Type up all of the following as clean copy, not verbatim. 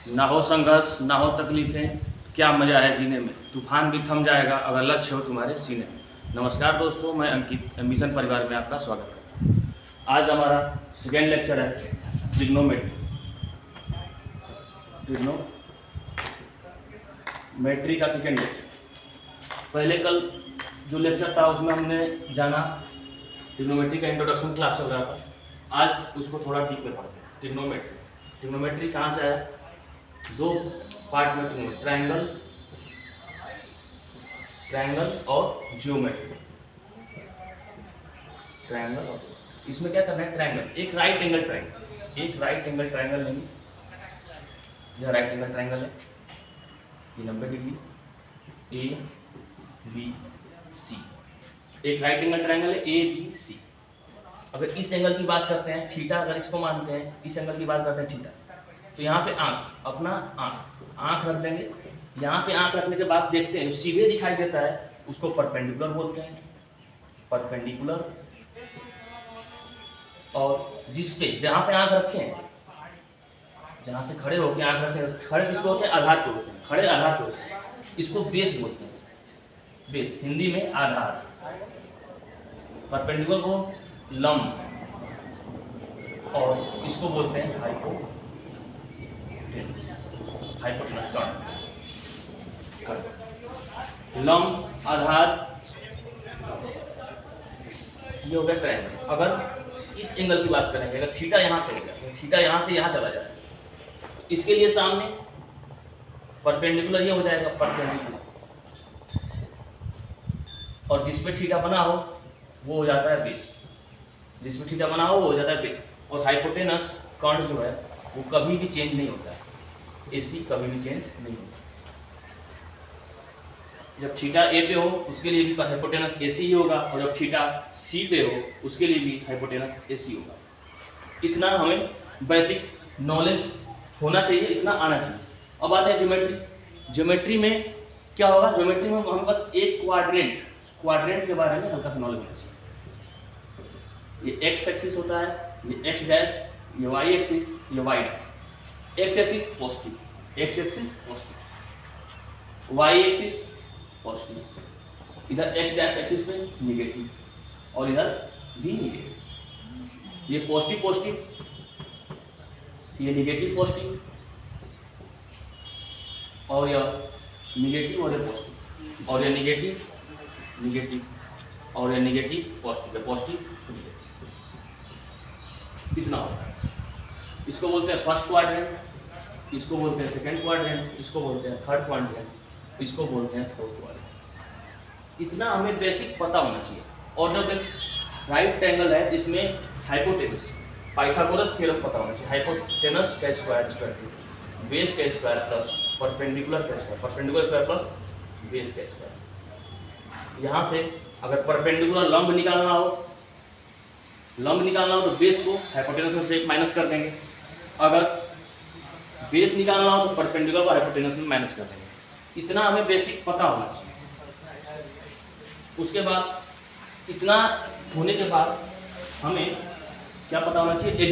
ना हो संघर्ष, ना हो तकलीफें, क्या मज़ा है जीने में। तूफान भी थम जाएगा अगर लक्ष्य हो तुम्हारे सीने में। नमस्कार दोस्तों, मैं अंकित एम्बिशन परिवार में आपका स्वागत करता हूँ। आज हमारा सेकेंड लेक्चर है ट्रिग्नोमेट्री का सेकेंड लेक्चर। पहले कल जो लेक्चर था उसमें हमने जाना ट्रिग्नोमेट्री का इंट्रोडक्शन क्लास चल रहा था। आज उसको थोड़ा डीप में पढ़ते हैं। ट्रिग्नोमेट्री कहाँ से है? दो पार्ट में ट्रायंगल और जियोमेट्री। ट्रायंगल और इसमें क्या करना है? ट्रायंगल, एक राइट एंगल ट्रायंगल लेंगे। यह राइट एंगल ट्रायंगल है, ये 90 डिग्री ABC। एक राइट एंगल ट्रायंगल है ABC। अगर इस एंगल की बात करते हैं थीटा, अगर इसको मानते हैं, इस एंगल की बात करते हैं थीटा, तो यहाँ पे अपना आँख रख देंगे। यहाँ पे आँख रखने के बाद देखते हैं सीधे दिखाई देता है, उसको परपेंडिकुलर बोलते हैं। परपेंडिकुलर। और जिस पे जहाँ पे आँख रखे हैं, जहाँ से खड़े होकर आँख रखे, खड़े किसको होते हैं? आधार पे होते हैं। खड़े आधार पे होते हैं, इसको बेस बोलते हैं। बेस हिंदी में आधार। परपेंडिकुलर को लंब, और इसको बोलते हैं हाइपोटेनस। लंब, आधार, ये हो गया ट्रायंगल। अगर इस एंगल की बात करेंगे, अगर थीटा यहाँ पे हो गया, थीटा यहाँ से यहाँ चला जाए, इसके लिए सामने परपेंडिकुलर ये हो जाएगा, परपेंडिकुलर। और जिसपे थीटा बना हो वो हो जाता है बेस। जिसमें थीटा बना हो वो हो जाता है बेस। और हाइपोटेनस कर्ण जो है वो कभी भी चेंज नहीं होता है। AC कभी भी चेंज नहीं होता। जब थीटा A पे हो उसके लिए भी हाइपोटेनस AC ही होगा, और जब थीटा C पे हो उसके लिए भी हाइपोटेनस AC होगा। इतना हमें बेसिक नॉलेज होना चाहिए, इतना आना चाहिए। अब आते हैं ज्योमेट्री। ज्योमेट्री में क्या होगा? ज्योमेट्री में हम बस एक क्वाड्रेंट के बारे में हल्का सा नॉलेज होना चाहिए। ये एक्स एक्सिस होता है, ये एक्स डैश, ये वाई एक्सिस, ये Y dash. X axis positive, Y axis positive, इधर एक्स डैश एक्सिस पे निगेटिव, और इधर भी निगेटिव। ये पॉजिटिव, ये निगेटिव पॉजिटिव, और यह निगेटिव, और ये पॉजिटिव, और ये निगेटिव, और ये निगेटिव पॉजिटिव, पॉजिटिव निगेटिव। इतना होता है। इसको बोलते हैं फर्स्ट क्वाड्रेंट, इसको बोलते हैं सेकंड क्वाड्रेंट, इसको बोलते हैं थर्ड क्वाड्रेंट, इसको बोलते हैं फोर्थ क्वाड्रेंट। इतना हमें बेसिक पता होना चाहिए। और जब एक राइट ट्रायंगल है जिसमें हाइपोटेनस, पाइथागोरस थ्योरम पता होना चाहिए। हाइपोटेनस का स्क्वायर, बेस का स्क्वायर प्लस परपेंडिकुलर का स्क्वायर प्लस बेस का स्क्वायर। यहाँ से अगर परपेंडिकुलर लंब निकालना हो तो बेस को हाइपोटेनस में से एक माइनस कर देंगे। अगर बेस निकालना हो तो परपेंडिकुलर को हाइपोटेनस में माइनस कर देंगे। इतना हमें बेसिक पता होना चाहिए। उसके बाद इतना होने के बाद हमें क्या पता होना चाहिए?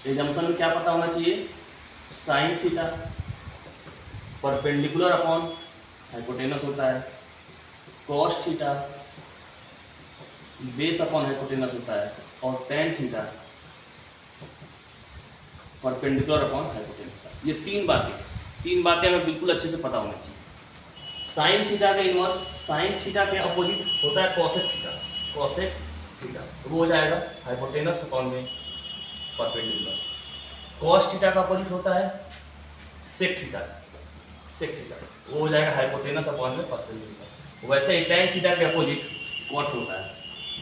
एजम्पशन में क्या पता होना चाहिए? Sine theta perpendicular upon hypotenuse होता है, cos theta base upon hypotenuse होता है, और tan theta perpendicular upon hypotenuse. ये तीन बातें हमें बिल्कुल अच्छे से पता होनी चाहिए। साइन थीटा का इनवर्स, साइन थीटा के अपोजिट होता है कॉसेक थीटा, वो हो जाएगा हाइपोटेनस अपॉन में परपेंडिकुलर। कॉस थीटा का अपोजिट होता है सेक थीटा, वो हो जाएगा हाइपोटेनस अपॉन में परपेंडिकुलर। वैसे ही टेन थीटा के अपोजिट कॉट होता है,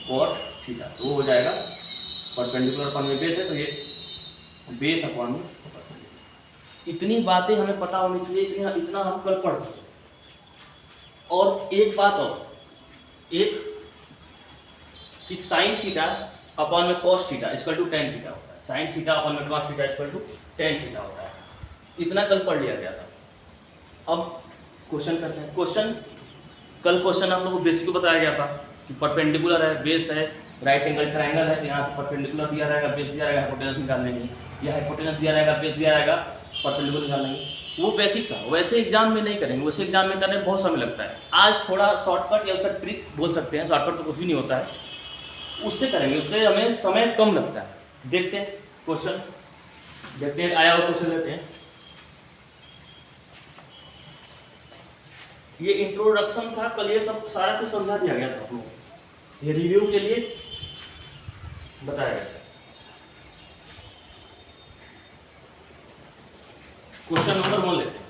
कॉट थीटा, वो हो जाएगा परपेंडिकुलर अपॉन में बेस है, तो ये बेस अपॉन में परपेंडिकुलर। इतनी बातें हमें पता होनी चाहिए, इतना हम कल पढ़ चुके। और एक बात और, कि साइन थीटा अपॉन में cos theta equal to tan theta होता है। साइन थीटा अपॉन में cos theta equal to tan theta होता है। इतना कल पढ़ लिया गया था। अब क्वेश्चन करते हैं। कल क्वेश्चन आप लोगों को बेसिक बताया गया था कि परपेंडिकुलर है, बेस है, राइट एंगल ट्रायंगल है तो यहाँ से परपेंडिकुलर दिया रहेगा, बेस दिया रहेगा, हाइपोटेनस निकाल लेंगे, या हाइपोटेनस दिया रहेगा, बेस दिया रहेगा, परपेंडिकुलर निकाल लेंगे। वो बेसिक था, वैसे एग्जाम में नहीं करेंगे, वैसे एग्जाम में करने में बहुत समय लगता है। आज थोड़ा शॉर्टकट या उसका ट्रिक बोल सकते हैं, शॉर्टकट तो कुछ भी नहीं होता है, उससे करेंगे, उससे हमें समय कम लगता है। देखते हैं क्वेश्चन, देखते हैं आया हुआ क्वेश्चन लेते हैं। ये इंट्रोडक्शन था, कल ये सब सारा कुछ समझा दिया गया था आप लोगों को, ये रिव्यू के लिए बताया गया था। क्वेश्चन नंबर 1 लेते हैं।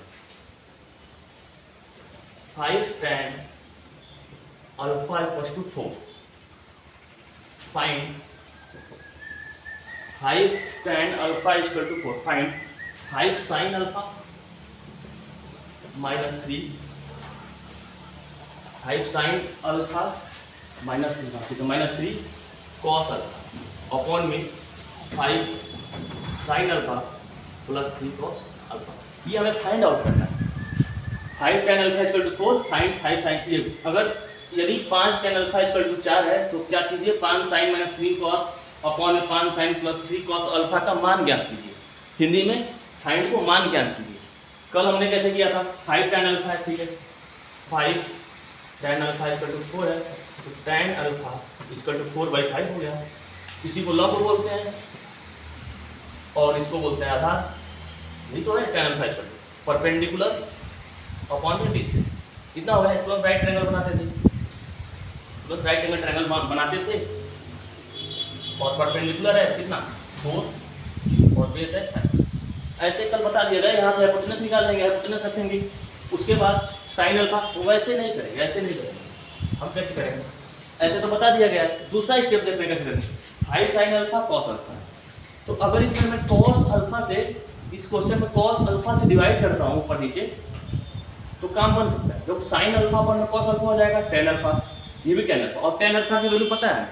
5 tan alpha equals to 4, find 5 tan alpha equal to 4, find 5 sin alpha minus 3, 5 sin alpha minus 3, minus 3 cos alpha upon में 5 sin alpha plus 3 cos alpha. ये हमें फाइंड आउट करना है। 5 tan alpha equal to 4, find 5 sin। ये अगर यदि 5 tan alpha equal to 4 है तो क्या कीजिए, 5 sin माइनस 3 cos अपॉन में 5 sin प्लस 3 cos अल्फा का मान ज्ञात कीजिए। हिंदी में फाइंड को मान ज्ञात कीजिए। कल हमने कैसे किया था, 5 tan अल्फा है, ठीक है, 5 tan अल्फा इक्वल टू 4 है, तो tan अल्फा इक्वल टू 4/5 हो गया। इसी को लंब बोलते हैं और इसको बोलते हैं आधार। यही तो है tan alpha equal to perpendicular upon में बेस। कितना हो गया, तुरंत राइट ट्रायंगल बनाते थे, तुरंत राइट एंगल ट्रायंगल बनाते थे, और परपेंडिकुलर है कितना 4 और बेस है 5। ऐसे कल बता दिया गया, यहाँ से हाइपोटेनस निकाल लेंगे, हाइपोटेनस रखेंगे, उसके बाद साइन अल्फा। वैसे नहीं करेंगे, ऐसे नहीं करेंगे, हम कैसे करेंगे, ऐसे तो बता दिया गया है। दूसरा स्टेप देखते हैं कैसे करेंगे, 5 sin अल्फा cos अल्फा। तो अगर इसमें मैं cos अल्फा से, इस क्वेश्चन में cos अल्फा से डिवाइड करता हूँ ऊपर नीचे, तो काम बन सकता है। जो साइन अल्फा पर cos अल्फा हो जाएगा tan अल्फा, ये भी tan अल्फा, और tan अल्फा की वैल्यू पता है,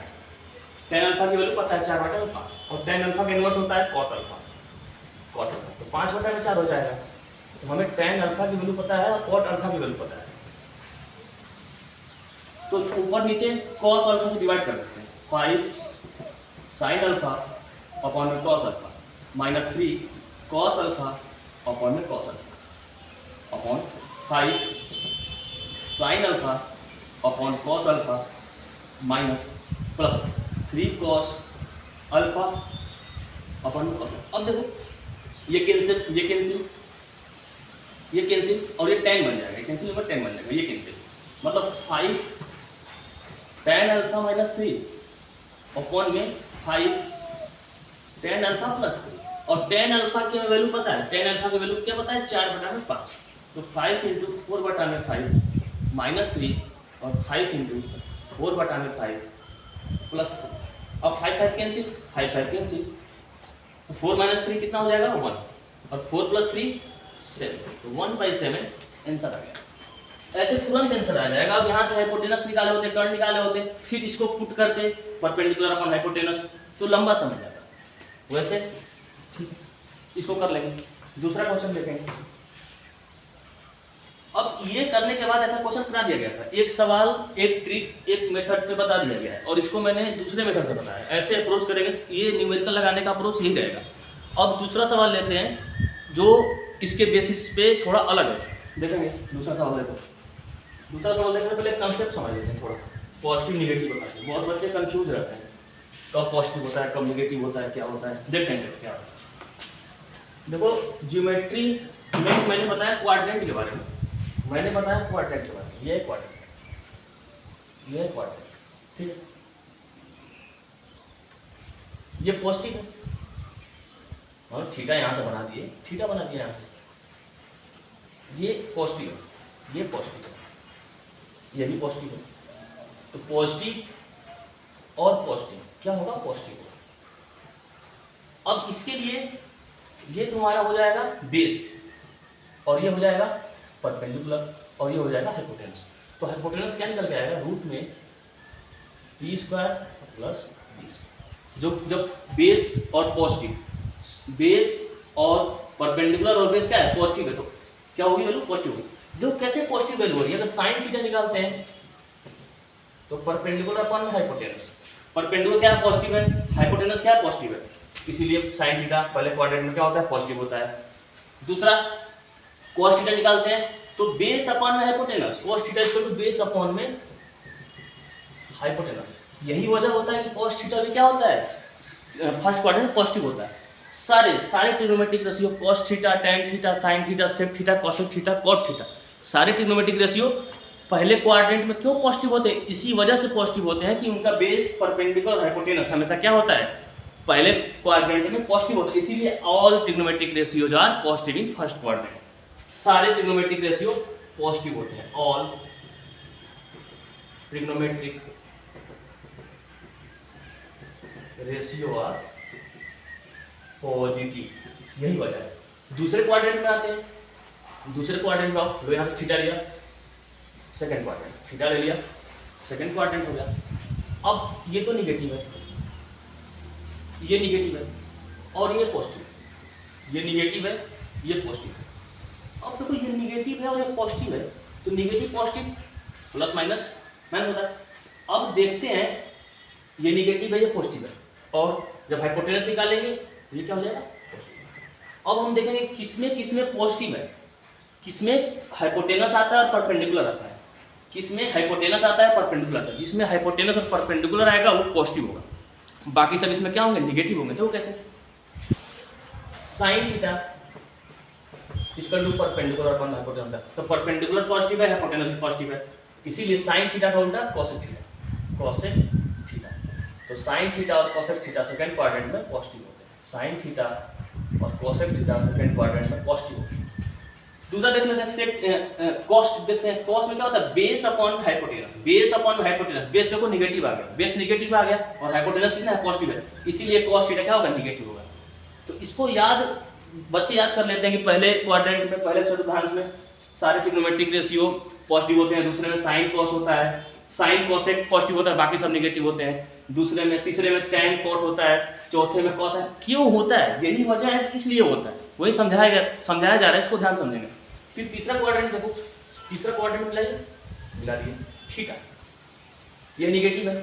tan अल्फा की वैल्यू पता है 4/अल्फा, और tan अल्फा का इनवर्स होता है cot अल्फा, cot अल्फा, तो 5/4 हो जाएगा। तो हमें tan अल्फा की वैल्यू पता है और cot अल्फा की वैल्यू पता है, तो ऊपर नीचे cos अल्फा से डिवाइड कर देते हैं। 5 sin अल्फा अपॉन में cos alpha minus 3 cos alpha upon में cos alpha upon 5 sin alpha upon cos alpha minus plus 3 cos alpha upon में cos अल्फा। अब देखो ये कैंसिल, ये कैंसिल, ये कैंसिल, और ये tan बन जाएगा, कैंसिल होगा tan बन जाएगा, ये कैंसिल, मतलब 5 tan अल्फा माइनस 3 अपॉन में 5 tan अल्फा प्लस 3, और tan अल्फा की वैल्यू पता है, tan अल्फा की वैल्यू क्या पता है 4/5, तो 5 × 4/5 माइनस 3 और 5 × 4/5 प्लस 3। अब 5 कैंसिल, 5 कैंसिल, तो 4 माइनस 3 कितना हो जाएगा 1, और 4 प्लस 3 7, तो 1/7 आंसर आ गया। ऐसे तुरंत आंसर आ जाएगा। अब यहाँ से हाइपोटेनस निकाले होते, टर्न निकाले होते, फिर इसको पुट करते परपेंडिकुलर अपॉन हाइपोटेनस, तो लंबा समय जाता। वैसे ठीक है, इसको कर लेंगे। दूसरा क्वेश्चन देखेंगे। अब ये करने के बाद ऐसा क्वेश्चन बना दिया गया था, एक सवाल, एक ट्रिक, एक मेथड पे बता दिया गया है, और इसको मैंने दूसरे मेथड से बताया। ऐसे अप्रोच करेंगे, ये न्यूमेरिकल लगाने का अप्रोच यही रहेगा। अब दूसरा सवाल लेते हैं जो इसके बेसिस पे थोड़ा अलग है, देखेंगे। दूसरा सवाल देखो, दूसरा सवाल देखने से पहले कंसेप्ट समझ लेते हैं थोड़ा, पॉजिटिव निगेटिव बताते हैं। बहुत बच्चे कंफ्यूज रहते हैं, कब पॉजिटिव होता है, कब निगेटिव होता है, क्या होता है, देखेंगे क्या होता है। देखो ज्योमेट्री में मैंने बताया क्वाड्रेंट के बारे में, मैंने बताया क्वाड्रेंट के बारे में, ये क्वाड्रेंट, ये क्वाड्रेंट, ठीक है, ये पॉजिटिव है, और थीटा यहाँ से बना दिए, थीटा बना दिया यहाँ से, ये पॉजिटिव है, ये पॉजिटिव है, ये भी पॉजिटिव है। तो पॉजिटिव और पॉजिटिव क्या होगा, पॉजिटिव होगा। अब इसके लिए ये तुम्हारा हो जाएगा बेस, और ये हो जाएगा परपेंडिकुलर, और ये हो जाएगा हाइपोटेनस। तो हाइपोटेनस क्या निकल के आएगा, रूट में p² प्लस b। जो जब बेस और पॉजिटिव, बेस और परपेंडिकुलर और बेस क्या है, पॉजिटिव है, तो क्या होगी वैल्यू, पॉजिटिव होगी। जो कैसे पॉजिटिव वैल्यू हो रही है, अगर साइन थीटा निकालते हैं तो परपेंडिकुलर अपॉन में हाइपोटेनस, परपेंडिकुलर क्या है? पॉजिटिव है, हाइपोटेनस क्या है? पॉजिटिव है, इसीलिए साइन थीटा पहले क्वाड्रेंट में क्या होता है? पॉजिटिव होता है। दूसरा cos थीटा निकालते हैं तो बेस अपॉन में hypotenuse, cos theta equal to base upon में हाइपोटेनस। यही वजह होता है कि cos थीटा भी क्या होता है? फर्स्ट क्वाड्रेंट में पॉजिटिव होता है। सारे trigonometric ratio cos theta, tan theta, sin theta, sec theta, cosec theta, cot theta, सारे ट्रिग्नोमेट्रिक रेशियो पहले क्वाड्रेंट में क्यों पॉजिटिव होते हैं? इसी वजह से पॉजिटिव होते हैं कि उनका बेस परपेंडिकुलर हाइपोटेनस हमेशा क्या होता है? पहले क्वाड्रेंट में पॉजिटिव होता है, इसीलिए all trigonometric ratios are positive in first quadrant. सारे ट्रिग्नोमेट्रिक रेशियो पॉजिटिव होते हैं, all trigonometric ratio are positive, यही वजह है। दूसरे क्वाड्रेंट में आते हैं, दूसरे क्वाड्रेंट में आओ, लो यहाँ से थीटा लिया, सेकंड क्वाड्रेंट, थीटा ले लिया, सेकंड क्वाड्रेंट हो गया। अब ये तो निगेटिव है, ये निगेटिव है और ये पॉजिटिव, ये निगेटिव है, ये पॉजिटिव है। अब देखो ये निगेटिव है और ये पॉजिटिव है, तो negative positive plus minus minus होता है। अब देखते हैं ये निगेटिव है, ये पॉजिटिव है, और जब हाइपोटेनस निकालेंगे तो ये क्या हो जाएगा? पॉजिटिव। अब हम देखेंगे किसमें किसमें पॉजिटिव है, किसमें हाइपोटेनस आता है और परपेंडिकुलर आता है, किसमें हाइपोटेनस आता है परपेंडिकुलर आता है। जिसमें हाइपोटेनस और परपेंडिकुलर आएगा वो पॉजिटिव होगा, बाकी सब इसमें क्या होंगे? निगेटिव होंगे। तो कैसे? साइन थीटा इसका जो परपेंडिकुलर अपॉन हाइपोटेनस, तो परपेंडिकुलर पॉजिटिव है, हाइपोटेनस पॉजिटिव है, इसीलिए साइन थीटा का उल्टा कॉसेक थीटा, कॉसेक थीटा। तो साइन थीटा और कॉसेक थीटा सेकंड क्वाड्रेंट में पॉजिटिव होते हैं, साइन थीटा और कॉसेक थीटा सेकंड क्वाड्रेंट में पॉजिटिव होते हैं। दूसरा देख लेते हैं सेक कॉस्ट देखते हैं। कॉस्ट में क्या होता है? Base upon hypotenuse, base upon hypotenuse. Base देखो निगेटिव आ गया, बेस निगेटिव आ गया और हाइपोटेनस कितना है? पॉजिटिव है, इसीलिए कॉस्ट थीटा क्या होगा? निगेटिव होगा। तो इसको याद बच्चे याद कर लेते हैं कि पहले क्वाड्रेंट में, पहले चतुर्थांश में सारे ट्रिग्नोमेट्रिक रेशियो पॉजिटिव होते हैं, दूसरे में साइन कॉस होता है, साइन कोसेक पॉजिटिव होता है, बाकी सब निगेटिव होते हैं, दूसरे में तीसरे में टैन कॉट होता है, चौथे में कॉस है। क्यों होता है? यही वजह है, इसलिए होता है, वही समझाया जा रहा है, इसको ध्यान समझेंगे। फिर तीसरा क्वाड्रेंट देखो, तीसरा क्वाड्रेंट मिला दिए थीटा, ये निगेटिव है,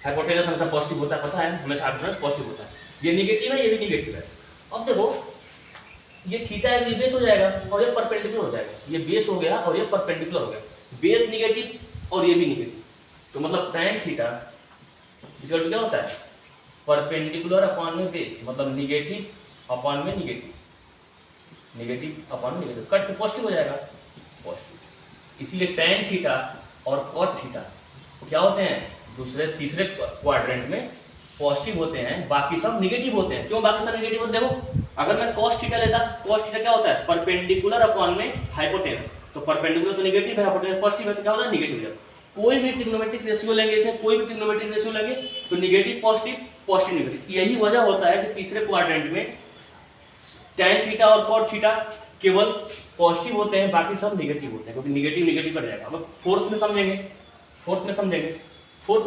हाइपोटेनस हमेशा पॉजिटिव होता है, पता है हमेशा हाइपोटेनस पॉजिटिव होता है, ये निगेटिव है, ये भी निगेटिव है। अब देखो ये थीटा है, ये बेस हो जाएगा और ये परपेंडिकुलर हो जाएगा, ये बेस हो गया और ये परपेंडिकुलर हो गया, बेस निगेटिव और ये भी निगेटिव, तो मतलब tan थीटा इसका क्या होता है? परपेंडिकुलर अपॉन में बेस, मतलब निगेटिव अपॉन में negative, negative upon negative, cut के पॉजिटिव हो जाएगा, पॉजिटिव। इसीलिए tan थीटा और cot थीटा क्या होते हैं? दूसरे तीसरे क्वाड्रेंट में पॉजिटिव होते हैं, बाकी सब निगेटिव होते हैं। क्यों बाकी सब निगेटिव होते हैं? देखो अगर मैं cos थीटा लेता, cos थीटा क्या होता है? परपेंडिकुलर अपॉन में हाइपोटेनस, तो परपेंडिकुलर तो निगेटिव है, हाइपोटेनस पॉजिटिव है, तो क्या होता है? निगेटिव है। कोई भी ट्रिग्नोमेट्रिक रेशियो लेंगे, इसमें कोई भी ट्रिग्नोमेट्रिक रेशियो लेंगे तो निगेटिव पॉजिटिव, पॉजिटिव निगेटिव। यही वजह होता है कि तीसरे क्वाड्रेंट में tan थीटा और cot थीटा केवल पॉजिटिव होते हैं, बाकी सब निगेटिव होते हैं, क्योंकि निगेटिव निगेटिव कट जाएगा। अब फोर्थ में समझेंगे, फोर्थ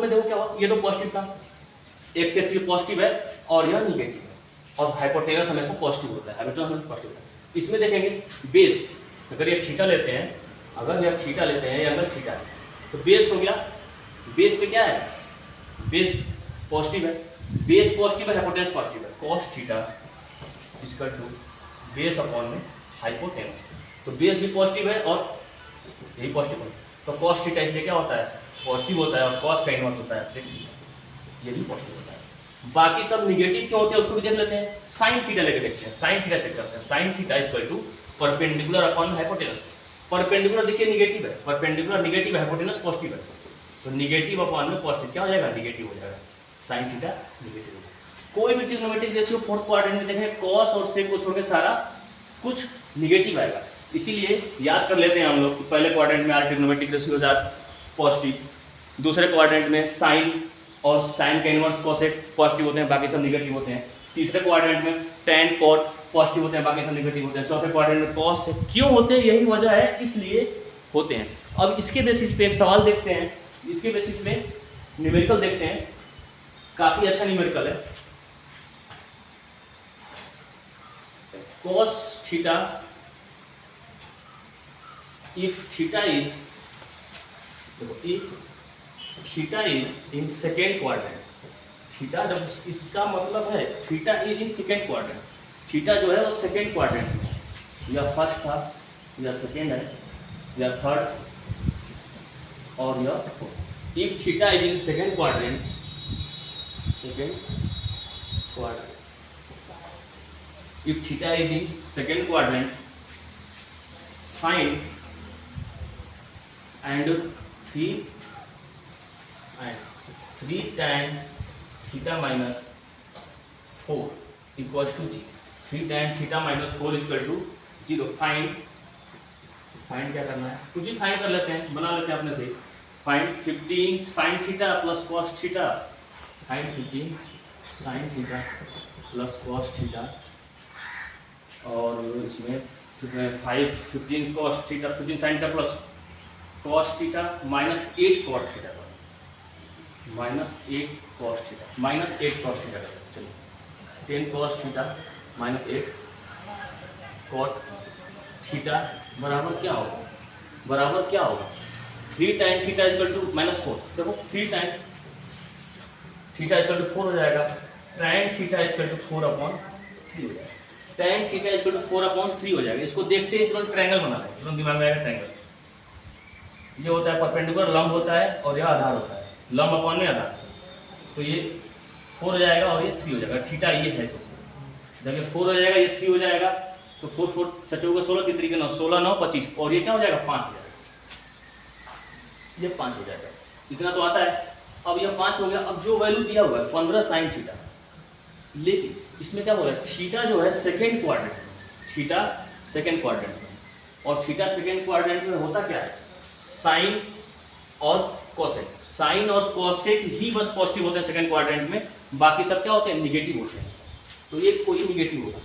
में देखो क्या हुआ, ये तो पॉजिटिव था, एक्सेस ये पॉजिटिव है और यह निगेटिव है, और हाइपोटेनस हमेशा पॉजिटिव होता है, हाइपोटेनस हमेशा पॉजिटिव होता है। इसमें देखेंगे बेस, अगर ये थीटा लेते हैं, अगर यह थीटा लेते हैं, अगर थीटा है तो बेस हो गया, बेस पे क्या है? बेस पॉजिटिव है, बेस पॉजिटिव है, हाइपोटेनस पॉजिटिव है, cos थीटा इसका टू बेस अपॉन में हाइपोटेनस, तो बेस भी पॉजिटिव है और यही पॉजिटिव है, तो cos थीटा इसलिए क्या होता है? पॉजिटिव होता है, और cos का इनवर्स होता है sec थीटा, ये भी पॉजिटिव होता है। बाकी सब निगेटिव क्यों होते हैं उसको भी देख लेते हैं। साइन थीटा लेके देखते हैं, साइन थीटा चेक करते हैं। Sine theta equal to perpendicular upon hypotenuse, perpendicular देखिए निगेटिव है, परपेंडिकुलर निगेटिव है, हाइपोटेनस पॉजिटिव है, तो निगेटिव अपॉन में पॉजिटिव क्या हो जाएगा? निगेटिव हो जाएगा, साइन थीटा निगेटिव हो जाएगा। कोई भी ट्रिग्नोमेट्रिक रेशियो फोर्थ क्वाड्रेंट में देखें, cos और sec को छोड़ के सारा कुछ निगेटिव आएगा, इसीलिए याद कर लेते हैं हम लोग कि पहले क्वाड्रेंट में ट्रिग्नोमेट्रिक रेशियोज आर पॉजिटिव, दूसरे क्वाड्रेंट में साइन और साइन का इनवर्स कोसेक पॉजिटिव होते हैं, बाकी सब निगेटिव होते हैं, तीसरे क्वाड्रेंट में tan cot पॉजिटिव होते हैं, बाकी सब निगेटिव होते हैं, चौथे क्वाड्रेंट में cos से क्यों होते हैं? यही वजह है, इसलिए होते हैं। अब इसके बेसिस पे एक सवाल देखते हैं, इसके बेसिस पे न्यूमेरिकल देखते हैं, काफी अच्छा न्यूमेरिकल है। cos theta if theta is in second quadrant, theta जब इसका मतलब है theta is in second quadrant, theta जो है वो सेकेंड क्वाड्रेंट में है, या फर्स्ट था या सेकेंड है या थर्ड और या fourth. If theta is in second quadrant, if theta is in second quadrant, find and 3 tan theta minus 4 equals to 0. 3 tan theta minus 4 is equal to 0. Find क्या करना है, कुछ ही फाइंड कर लेते हैं, बना लेते हैं अपने से। Find 15 sin theta plus cos theta, find 15 sin theta plus cos theta, और इसमें 15 cos theta, 15 sin theta plus cos theta minus 8 cot theta, minus 8 cos theta, minus 8 cos theta. चलिए 10 cos theta minus 8 cot theta बराबर क्या होगा, 3 tan theta equal to minus 4। देखो 3 tan theta equal to 4 हो जाएगा, tan theta equal to 4/3 हो जाएगा, tan theta equal to 4/3 हो जाएगा। इसको देखते ही तुरंत ट्रायंगल बना लें, तुरंत दिमाग में आएगा ट्रायंगल। ये होता है परपेंडिकुलर, लंब होता है, और यह आधार होता है, लंब अपॉन में आधार। तो ये 4 हो जाएगा और ये 3 हो जाएगा, थीटा ये है, तो देखिए 4 हो जाएगा, ये 3 हो जाएगा, तो 4 4 चचोगे 16, 3 3 9, 16 9 25, और ये क्या हो जाएगा 5 हो जाएगा, ये 5 हो जाएगा। इतना तो आता है। अब ये 5 हो गया। अब जो वैल्यू दिया हुआ है 15 sin थीटा, लेकिन इसमें क्या बोला है, थीटा जो है सेकेंड क्वाड्रेंट में, थीटा सेकेंड क्वाड्रेंट में, और थीटा सेकेंड क्वाड्रेंट में होता क्या है, साइन और कोसेक। साइन और कोसेक ही बस पॉजिटिव होते हैं सेकेंड क्वाड्रेंट में, बाकी सब क्या होते हैं, निगेटिव होते हैं। तो ये कोई निगेटिव होगा,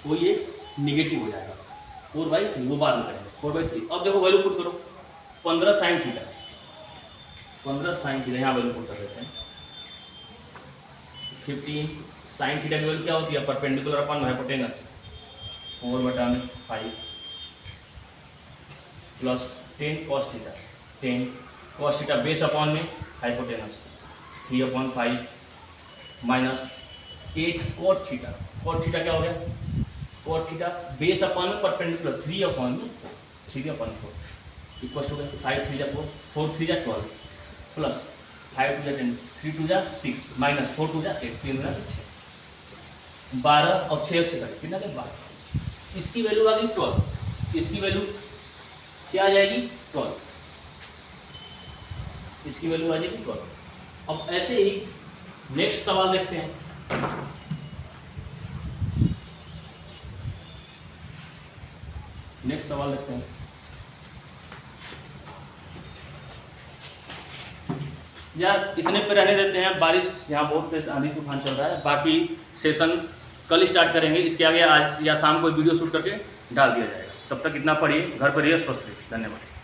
कोई ये निगेटिव हो जाएगा। 4/3 वो बाद में करेंगे, 4/3। अब देखो वैल्यू पुट करो, 15 sin थीटा, 15 sin थीटा यहाँ वैल्यू पुट कर देते हैं। 15 sin थीटा की वैल्यू क्या होती है, perpendicular upon hypotenuse, 4/5 plus 10 cos theta, 10 cos theta base upon में hypotenuse, 3/5 minus 8 cot theta. cot theta क्या हो गया, cot थीटा बेस अपॉन में परपेंडिकुलर, 3/4 इक्वल टू 5 3 जा 4, 4 3 जा 12 प्लस 5 2 जा 10, 3 2 जा 6 माइनस 4 2 जा 8, 3 जा 6, 12 और 6 अच्छे करें कितना है 12। इसकी वैल्यू आ गई 12, इसकी वैल्यू क्या आ जाएगी 12, इसकी वैल्यू आ जाएगी 12। अब ऐसे ही नेक्स्ट सवाल देखते हैं। नेक्स्ट सवाल देखते हैं। यार इतने पे रहने देते हैं, बारिश यहाँ बहुत तेज आंधी तूफान चल रहा है। बाकी सेशन कल स्टार्ट करेंगे, इसके आगे आज या शाम को वीडियो शूट करके डाल दिया जाएगा। तब तक इतना पढ़िए, घर पर रहिए, स्वस्थ रहिए। धन्यवाद।